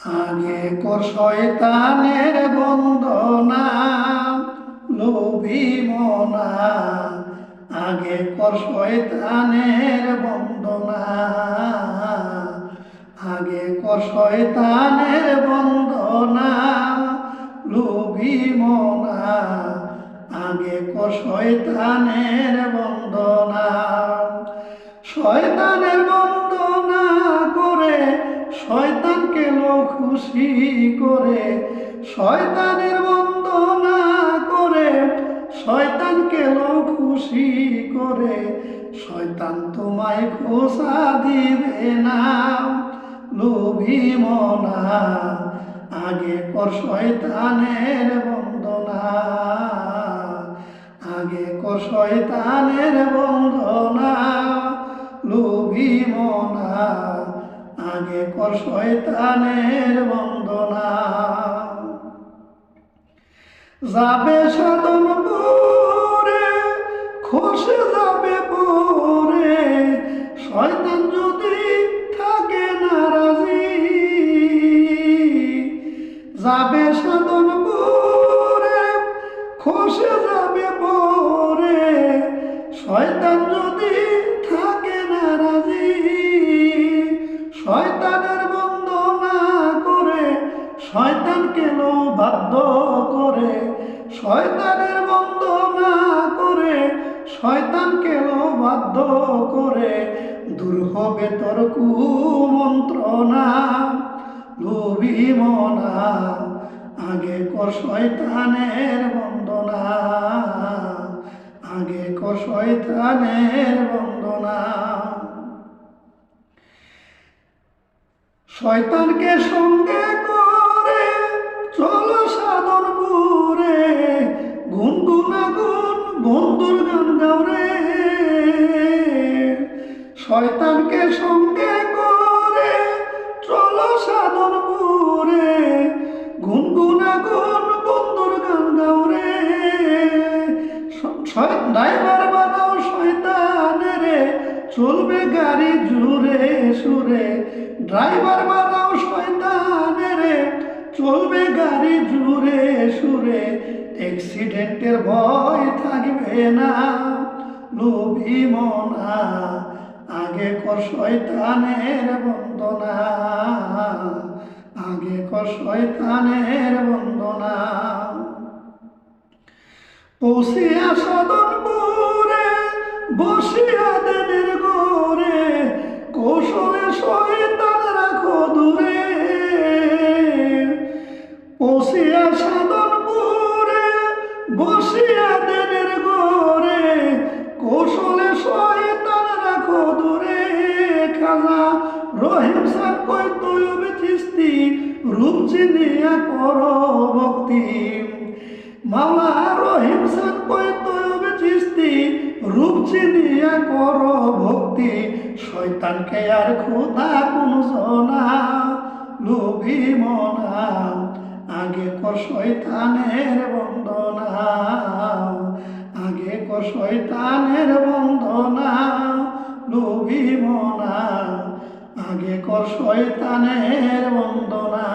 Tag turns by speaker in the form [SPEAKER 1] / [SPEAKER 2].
[SPEAKER 1] আগে কর শয়তানের বন্দনা লোভী মনা, আগে কর শয়তানের বন্দনা, আগে কর শয়তানের বন্দনা লোভী মনা, আগে কর শয়তানের বন্দনা। শয়তানের বন্দনা করে শয়তানকে খুশি করে, শয়তানের বন্দনা করে শয়তানকে খুশি করে, শয়তান তোমায় খোসা দিবে না লোভী মনা, আগে কর শয়তানের বন্দনা, আগে কর শয়তানের বন্দনা লোভী মনা, আগে কর শয়তানের বন্দনা। যাবে সাধনপুরে খসে যাবে পরে, শয়তান যদি থাকে নারাজি। যাবে সাধনপুরে খসে যাবে পরে, শয়তান যদি থাকে নারাজি। শয়তানের বন্দনা করে শয়তানকে বাধ্য করে, শয়তানের বন্দনা করে শয়তানকে বাধ্য করে, দূর হবে তোর কুমন্ত্রণা লোভী মনা, আগে কর শয়তানের বন্দনা, আগে কর শয়তানের বন্দনা। শয়তানকে সঙ্গে করে চলো সাধনপুরে, গুনগুনা গুন বন্ধুর গান গাও রে। শয়তানকে সঙ্গে করে চলো সাধনপুরে, গুনগুনা গুন বন্ধুর গান গাও রে। ড্রাইভার বানাও শয়তানের, চলবে গাড়ি জুড়ে সুরে। ড্রাইভার বানাও শয়তানের, চলবে গাড়ি জুড়ে সুরে। অ্যাক্সিডেন্টের ভয় থাকবে না লোভী মনা, আগে কর শয়তানের বন্দনা, আগে কর শয়তানের বন্দনা। পৌঁছিয়া সাধনপুরে বসিয়া দেনের গোরে, কৌশলে শয়তান রাখো দূরে। পৌঁছিয়া সাধনপুরে বসিয়া দেনের গোরে, কৌশলে শয়তান রাখো দূরে। খাজা রহিম সান কই তৈব চিস্তি, রূপ চিনিয়া করো ভক্তি। মাওলা রহিম সান কই তৈব চিস্তি, রূপ চিনিয়া করো ভক্তি। শয়তানকে আর খোদা কোন জনা লোভী মনা, আগে কর শয়তানের বন্দনা, আগে কর শয়তানের বন্দনা লোভী মনা, আগে কর শয়তানের বন্দনা।